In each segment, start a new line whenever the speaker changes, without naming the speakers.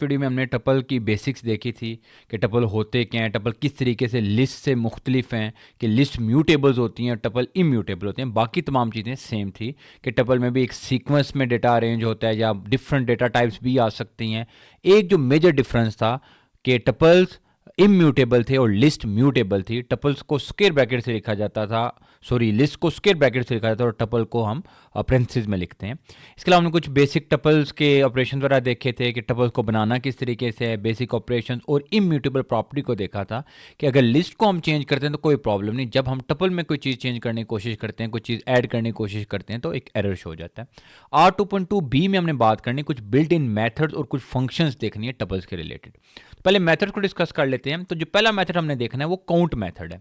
Video में हमने tuple की बेसिक्स देखी थी कि टपल होते क्या हैं, टपल किस तरीके से लिस्ट से मुख्तलिफ हैं, कि लिस्ट म्यूटेबल्स होती हैं और टपल इम्यूटेबल होते हैं। बाकी तमाम चीज़ें सेम थी कि टपल में भी एक सीक्वेंस में डेटा अरेंज होता है या डिफरेंट डेटा टाइप्स भी आ सकती हैं। एक जो मेजर डिफरेंस था कि टपल्स इम्यूटेबल थे और लिस्ट म्यूटेबल थी। टपल्स को स्क्वायर ब्रैकेट से लिखा जाता था, सॉरी लिस्ट को स्क्वायर ब्रैकेट से लिखा जाता था और टपल को हम पेरेंथेसिस में लिखते हैं। इसके अलावा हमने कुछ बेसिक टपल्स के ऑपरेशन वगैरह देखे थे कि टपल्स को बनाना किस तरीके से है, बेसिक ऑपरेशन और इम्यूटेबल प्रॉपर्टी को देखा था कि अगर लिस्ट को हम चेंज करते हैं तो कोई प्रॉब्लम नहीं, जब हम टपल में कोई चीज़ चेंज करने की कोशिश करते हैं, कोई चीज़ ऐड करने की कोशिश करते हैं तो एक एरर शो हो जाता है। R2.2b में हमने बात करनी कुछ बिल्ट इन मेथड्स और कुछ फंक्शंस देखनी है टपल्स के रिलेटेड। पहले मेथड को डिस्कस कर लेते हैं। तो जो पहला मेथड हमने देखना है वो काउंट मेथड है।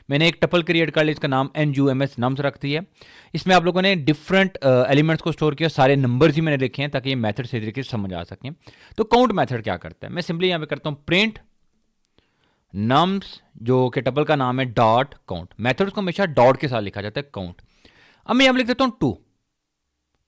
मैंने एक टपल क्रिएट कर लिया, इसका नाम NUMS नम्स रख दिया। इसमें आप लोगों ने डिफरेंट एलिमेंट्स को स्टोर किया, सारे नंबर्स ही मैंने लिखे हैं ताकि ये मेथड सही तरीके से समझ आ सके। तो काउंट मेथड क्या करता है, मैं सिंपली यहाँ पे करता हूँ प्रिंट नम्स जो कि टपल का नाम है डॉट काउंट। मेथड्स को हमेशा डॉट के साथ लिखा जाता है काउंट। अब मैं यहाँ लिख देता हूँ 2।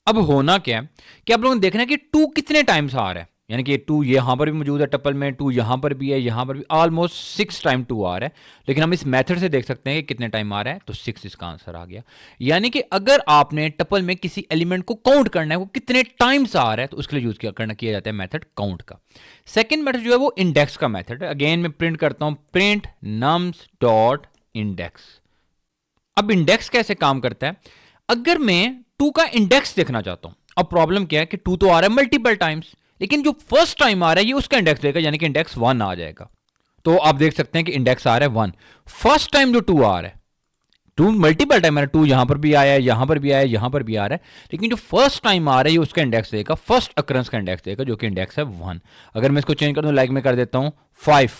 अब होना क्या है कि आप लोगों ने देखना है कि 2 कितने टाइम्स आ रहा है, यानी कि 2 यहाँ पर भी मौजूद है टपल में, 2 यहाँ पर भी है, यहाँ पर भी ऑलमोस्ट 6 टाइम 2 आ रहा है। लेकिन हम इस मेथड से देख सकते हैं कि कितने टाइम आ रहा है, तो 6 इसका आंसर आ गया। यानी कि अगर आपने टपल में किसी एलिमेंट को काउंट करना है वो कितने टाइम्स आ रहा है तो उसके लिए यूज किया जाता है मेथड काउंट का। सेकेंड मेथड जो है वो इंडेक्स का मेथड है। अगेन मैं प्रिंट करता हूँ प्रिंट नम्स डॉट इंडेक्स। अब इंडेक्स कैसे काम करता है, अगर मैं 2 का इंडेक्स देखना चाहता हूं, अब प्रॉब्लम क्या है कि 2 तो आ रहा है मल्टीपल टाइम्स, लेकिन जो फर्स्ट टाइम आ रहा है ये उसका इंडेक्स देगा, यानी कि इंडेक्स 1 आ जाएगा। तो आप देख सकते हैं कि इंडेक्स आ रहा है 1। फर्स्ट टाइम जो 2 आ रहा है, 2 मल्टीपल टाइम आ रहा है, 2 यहां पर भी आया है, यहां पर भी आया है, यहां पर भी आ रहा है, लेकिन जो फर्स्ट टाइम आ रहा है ये उसका इंडेक्स देगा, फर्स्ट अकरेंस का इंडेक्स देगा जो कि इंडेक्स है 1। अगर मैं इसको चेंज कर दूं, लाइक मैं कर देता हूं 5,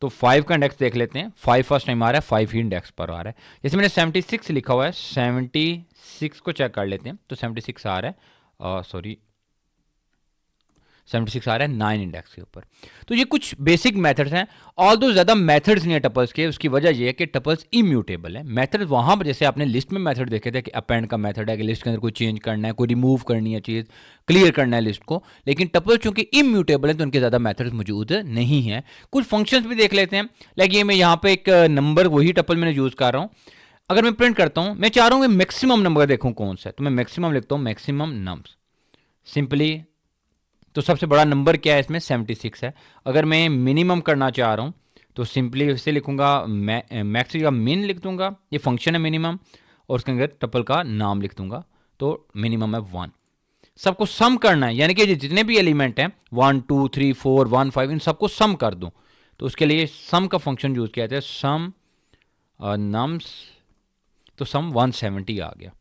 तो 5 का इंडेक्स देख लेते हैं। 5 फर्स्ट टाइम आ रहा है, 5 ही इंडेक्स पर आ रहा है। जैसे मैंने 76 लिखा हुआ है, 76 को चेक कर लेते हैं, तो 76 आ रहा है, सॉरी 76 आ रहा है 9 इंडेक्स के ऊपर। तो ये कुछ बेसिक मेथड्स हैं, ऑल्दो ज़्यादा मेथड्स नहीं है टपल्स के। उसकी वजह ये है कि टपल्स इम्यूटेबल है। मेथड वहाँ पर जैसे आपने लिस्ट में मेथड देखे थे कि अपेंड का मेथड है कि लिस्ट के अंदर कोई चेंज करना है, कोई रिमूव करनी है चीज़, क्लियर करना है लिस्ट को, लेकिन टपल चूंकि इम्यूटेबल है तो उनके ज़्यादा मेथड्स मौजूद नहीं हैं। कुछ फंक्शंस भी देख लेते हैं, लाइक ये मैं यहाँ पे एक नंबर वही टपल मैंने यूज़ कर रहा हूँ। अगर मैं प्रिंट करता हूँ, मैं चाह रहा हूँ मैं मैक्सिमम नंबर देखूँ कौन सा है, तो मैं मैक्सिमम लिखता हूँ मैक्सिमम नम्स सिंपली। तो सबसे बड़ा नंबर क्या है इसमें, 76 है। अगर मैं मिनिमम करना चाह रहा हूँ तो सिंपली इससे लिखूंगा मैक्स का मिन लिख दूंगा, ये फंक्शन है मिनिमम, और उसके अंदर टपल का नाम लिख दूंगा, तो मिनिमम है 1। सबको सम करना है, यानी कि जितने भी एलिमेंट हैं 1 2 3 4 1 5 इन सबको सम कर दूं, तो उसके लिए सम का फंक्शन यूज किया जाता है, सम नम्स, तो सम 170 आ गया।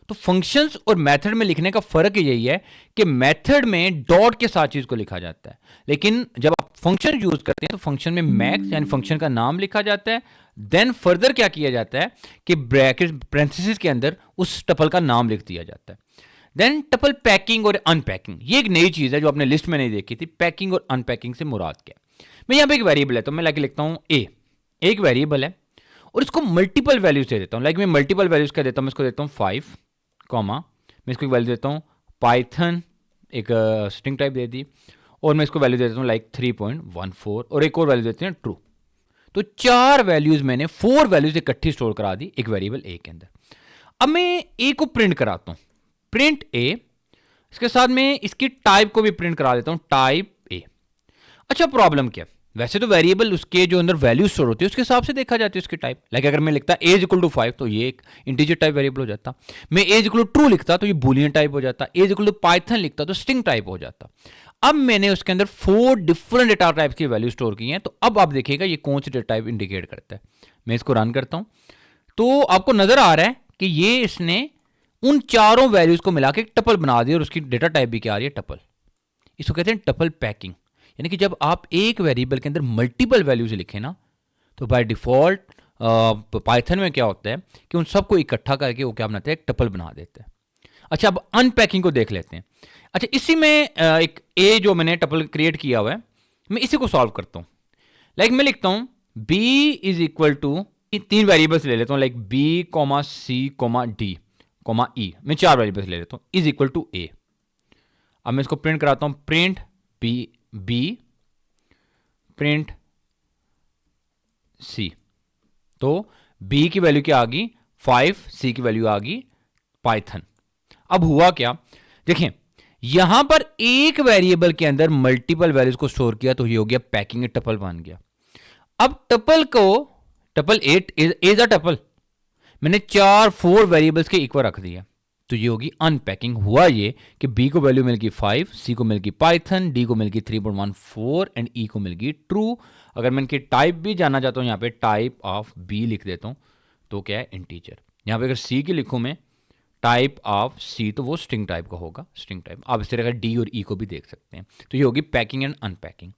तो फंक्शंस और मेथड में लिखने का फर्क यही है कि मेथड में डॉट के साथ चीज को लिखा जाता है, लेकिन जब आप फंक्शन यूज करते हैं तो फंक्शन में मैक्स यानी फंक्शन का नाम लिखा जाता है। देन फर्दर क्या किया जाता है कि ब्रैकेट पेरेंथेसिस के अंदर उस टपल का नाम लिख दिया जाता है। देन टपल पैकिंग और अनपैकिंग, ये एक नई चीज है जो आपने लिस्ट में नहीं देखी थी। पैकिंग और अनपैकिंग से मुराद क्या है, मैं यहाँ पे एक वेरिएबल है तो मैं लाके लिखता हूँ ए, एक वेरिएबल है और इसको मल्टीपल वैल्यूज दे देता हूँ। लाइक मैं मल्टीपल वैल्यूज क्या देता हूँ, मैं इसको देता हूँ 5 कॉमा, मैं इसको एक वैल्यू देता हूँ पाइथन, एक स्ट्रिंग टाइप दे दी, और मैं इसको वैल्यू देता हूँ लाइक 3.14 और एक और वैल्यू देते हैं ट्रू। तो 4 वैल्यूज मैंने 4 वैल्यूज इकट्ठी स्टोर करा दी एक वेरिएबल ए के अंदर। अब मैं ए को प्रिंट कराता हूँ, प्रिंट ए, इसके साथ मैं इसकी टाइप को भी प्रिंट करा देता हूँ, टाइप ए। अच्छा प्रॉब्लम क्या, वैसे तो वेरिएबल उसके जो अंदर वैल्यू स्टोर होती है उसके हिसाब से देखा जाती है उसकी टाइप। लाइक अगर मैं लिखता एज इक्वल टू 5 तो ये एक इंटीजर टाइप वेरिएबल हो जाता, मैं एज इक्वल टू ट्रू लिखता तो ये बूलियन टाइप हो जाता, एज इक्वल टू पाइथन लिखता तो स्ट्रिंग टाइप हो जाता। अब मैंने उसके अंदर 4 डिफरेंट डेटा टाइप्स की वैल्यू स्टोर की हैं, तो अब आप देखिएगा ये कौन सी डेटा टाइप इंडिकेट करता है। मैं इसको रन करता हूं तो आपको नजर आ रहा है कि ये इसने उन चारों वैल्यूज को मिला के एक टपल बना दिया और उसकी डेटा टाइप भी क्या आ रही है, टपल। इसको कहते हैं टपल पैकिंग। यानी कि जब आप एक वेरिएबल के अंदर मल्टीपल वैल्यूज लिखें ना, तो बाय डिफॉल्ट पाइथन में क्या होता है कि उन सबको इकट्ठा करके वो क्या बनाते हैं, एक टपल बना देते हैं। अच्छा अब अनपैकिंग को देख लेते हैं। अच्छा इसी में एक ए जो मैंने टपल क्रिएट किया हुआ है, मैं इसी को सॉल्व करता हूँ। लाइक मैं लिखता हूँ b is equal to, 3 variables ले लेता हूँ, like b comma c comma d comma e, मैं 4 वेरिएबल्स ले लेता हूँ, इज इक्वल टू ए। अब मैं इसको प्रिंट कराता हूँ, प्रिंट बी प्रिंट सी। तो बी की वैल्यू क्या आ गई 5, सी की वैल्यू आ गई पाइथन। अब हुआ क्या, देखें यहां पर एक वेरिएबल के अंदर मल्टीपल वैल्यूज को स्टोर किया तो ये हो गया पैकिंग, टपल बन गया। अब टपल को, tuple at is a tuple, मैंने 4 वेरिएबल्स के इक्वल रख दिया तो ये होगी अनपैकिंग। हुआ ये कि बी को वैल्यू मिल गई 5, सी को मिल गई पाइथन, डी को मिल गई 3.14 एंड ई को मिल गई ट्रू। अगर मैं इनकी टाइप भी जानना चाहता हूं, यहां पे टाइप ऑफ बी लिख देता हूं तो क्या है इंटीजर। यहां पे अगर सी की लिखूं मैं टाइप ऑफ सी तो वो स्ट्रिंग टाइप का होगा, स्ट्रिंग टाइप। आप इस तरह का डी और ई को भी देख सकते हैं। तो ये होगी पैकिंग एंड अनपैकिंग।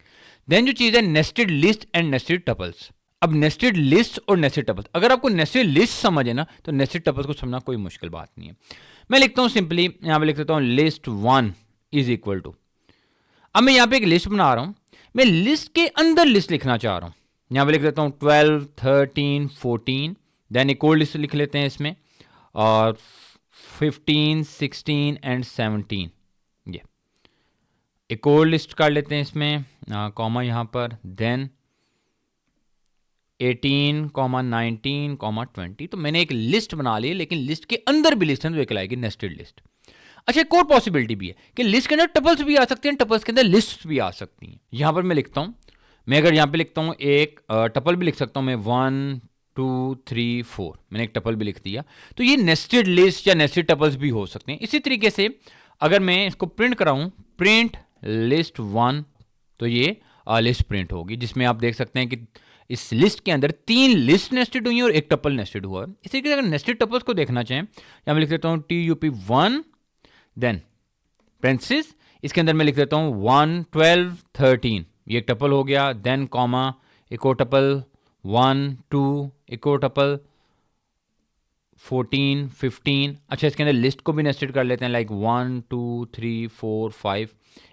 देन जो चीज़ है nested list and nested tuples. अब नेस्टेड लिस्ट और नेस्टेड टपल्स, अगर आपको नेस्टेड लिस्ट समझे ना तो नेस्टेड टपल्स को समझना कोई मुश्किल बात नहीं है। मैं लिखता हूं सिंपली, यहां पे लिख देता हूं लिस्ट 1 इज इक्वल टू, अब मैं यहां पे एक लिस्ट बना रहा हूं, मैं लिस्ट के अंदर लिस्ट लिखना चाह रहा हूं। यहां पे लिख देता हूं 12, 13, 14, देन एक और लिस्ट लिख लेते हैं इसमें, और 15, 16 एंड 17, ये एक और लिस्ट कर लेते हैं इसमें, कॉमा यहां पर, देन 18, 19, 20। तो मैंने एक लिस्ट बना ली, लेकिन लिस्ट के अंदर भी लिस्ट है तो एक लाएगी नेस्टेड लिस्ट। अच्छा एक और पॉसिबिलिटी भी है कि लिस्ट के अंदर टपल्स भी आ सकते हैं, टपल्स के अंदर लिस्ट भी आ सकती हैं। यहां पर मैं लिखता हूं, मैं अगर यहां पे लिखता हूं एक टपल भी लिख सकता हूं मैं 1, 2, 3, 4, मैंने एक टपल भी लिख दिया। तो ये नेस्टेड लिस्ट या नेस्टेड टपल्स भी हो सकते हैं। इसी तरीके से अगर मैं इसको प्रिंट कराऊं, प्रिंट लिस्ट 1, तो ये लिस्ट प्रिंट होगी, जिसमें आप देख सकते हैं कि इस लिस्ट के अंदर 3 लिस्ट नेस्टेड हुई है और एक टपल नेस्टेड हुआ है। इसी तरीके से अगर नेस्टेड टपल्स को देखना चाहें, यहां मैं लिख देता हूं TUP1, देन पेरेंथेसिस, इसके अंदर मैं लिख देता हूं 1, 12, 13, ये एक टपल हो गया, देन कॉमा एक और टपल 1, 2, एक और टपल 14, 15। अच्छा इसके अंदर लिस्ट को भी नेस्टेड कर लेते हैं, लाइक 1, 2, 3, 4, 5,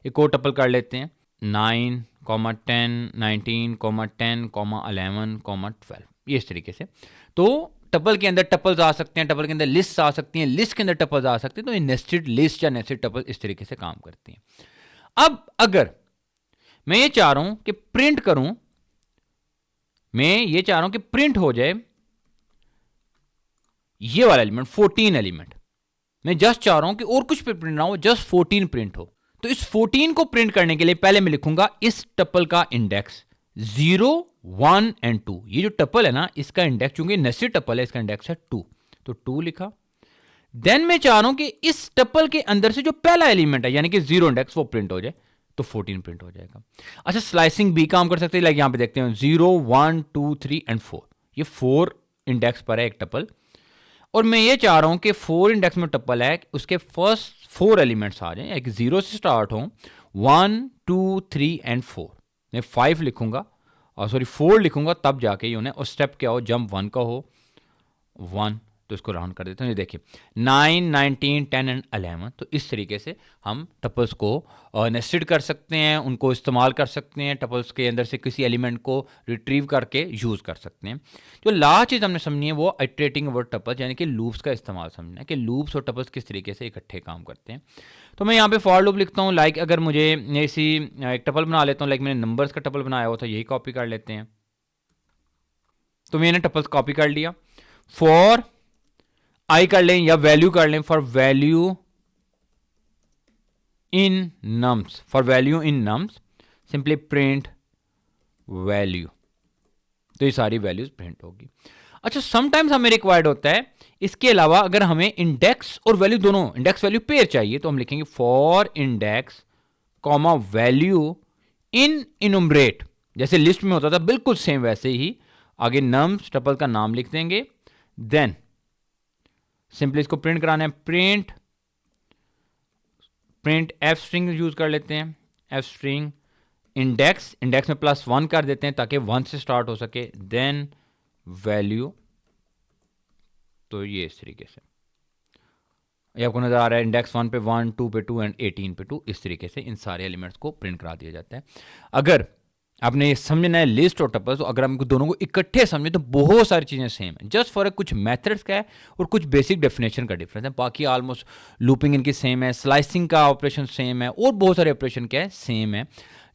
एक और टपल कर लेते हैं 9, 10, 19, 10, 11, 12, ये इस तरीके से। तो टपल के अंदर टपल्स आ सकते हैं, टपल के अंदर लिस्ट आ सकती हैं, लिस्ट के अंदर टपल्स आ सकते हैं। तो ये नेस्टेड लिस्ट या नेस्टेड टपल इस तरीके से काम करती हैं। अब अगर मैं ये चाह रहा हूं कि प्रिंट करूं, मैं ये चाह रहा हूं कि प्रिंट हो जाए ये वाला एलिमेंट 14 एलिमेंट, मैं जस्ट चाह रहा हूं कि और कुछ पे प्रिंट ना हो, जस्ट 14 प्रिंट हो। तो इस 14 को प्रिंट करने के लिए पहले मैं लिखूंगा इस टपल का इंडेक्स 0, 1 एंड 2। ये जो टपल है ना इसका इंडेक्स, चूंकि नेस्टेड टपल है, इसका इंडेक्स है 2, तो 2 लिखा। देन मैं चाह रहा हूं कि इस टपल के अंदर से जो पहला एलिमेंट है यानी कि 0 इंडेक्स वो प्रिंट हो जाए, तो 14 प्रिंट हो जाएगा। अच्छा स्लाइसिंग भी काम कर सकते हैं, लाइक यहां पे देखते हैं 0, 1, 2, 3 एंड 4, ये 4 इंडेक्स पर है एक टपल, और मैं ये चाह रहा हूं कि 4 इंडेक्स में टपल है उसके फर्स्ट 4 एलिमेंट्स आ जाएं, एक 0 से स्टार्ट हो, 1, 2, 3 एंड 4। मैं 5 लिखूंगा और सॉरी 4 लिखूंगा तब जाके ये उन्हें, और स्टेप क्या हो, जंप 1 का हो 1, तो इसको राउंड कर देते हैं। ये देखिए 9, 19, 10 एंड 11। तो इस तरीके से हम टपल्स को नेस्टेड कर सकते हैं, उनको इस्तेमाल कर सकते हैं, टपल्स के अंदर से किसी एलिमेंट को रिट्रीव करके यूज़ कर सकते हैं। जो लास्ट चीज़ हमने समझनी है वो इटरेटिंग ओवर टपल्स यानी कि लूप्स का इस्तेमाल समझना है कि लूप्स और टपल्स किस तरीके से इकट्ठे काम करते हैं। तो मैं यहाँ पे फॉर लूप लिखता हूँ, लाइक अगर मुझे इसी एक टपल बना लेता हूँ, लाइक मैंने नंबर्स का टपल बनाया हुआ था, यही कॉपी कर लेते हैं। तो मैंने टपल्स कॉपी कर लिया, फॉर आई कर लें या वैल्यू कर लें, for value in nums, for value in nums simply print value, तो ये सारी वैल्यूज प्रिंट होगी। अच्छा समटाइम्स हमें रिक्वायर्ड होता है इसके अलावा, अगर हमें इंडेक्स और वैल्यू दोनों, इंडेक्स वैल्यू पेयर चाहिए, तो हम लिखेंगे for index comma value in इनुमरेट, जैसे लिस्ट में होता था बिल्कुल सेम वैसे ही, आगे नम्स टपल का नाम लिख देंगे, देन सिंपली इसको प्रिंट कराना है, प्रिंट एफ स्ट्रिंग यूज कर लेते हैं, एफ स्ट्रिंग इंडेक्स, इंडेक्स में +1 कर देते हैं ताकि 1 से स्टार्ट हो सके, देन वैल्यू, तो ये इस तरीके से ये आपको नजर आ रहा है, इंडेक्स 1 पे 1, 2 पे 2 एंड 18 पे 2, इस तरीके से इन सारे एलिमेंट्स को प्रिंट करा दिया जाता है। अगर आपने ये समझना है लिस्ट और टपल्स, तो अगर हम दोनों को इकट्ठे समझे तो बहुत सारी चीज़ें सेम है, जस्ट फॉर कुछ मेथड्स का है और कुछ बेसिक डेफिनेशन का डिफरेंस है, बाकी ऑलमोस्ट लूपिंग इनकी सेम है, स्लाइसिंग का ऑपरेशन सेम है और बहुत सारे ऑपरेशन क्या है सेम है।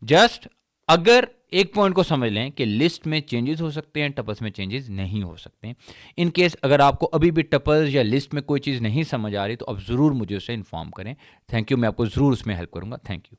जस्ट अगर एक पॉइंट को समझ लें कि लिस्ट में चेंजेस हो सकते हैं, टपल्स में चेंजेस नहीं हो सकते हैं। इन केस अगर आपको अभी भी टपल्स या लिस्ट में कोई चीज़ नहीं समझ आ रही तो आप ज़रूर मुझे उसे इन्फॉर्म करें। थैंक यू, मैं आपको ज़रूर उसमें हेल्प करूँगा। Thank you.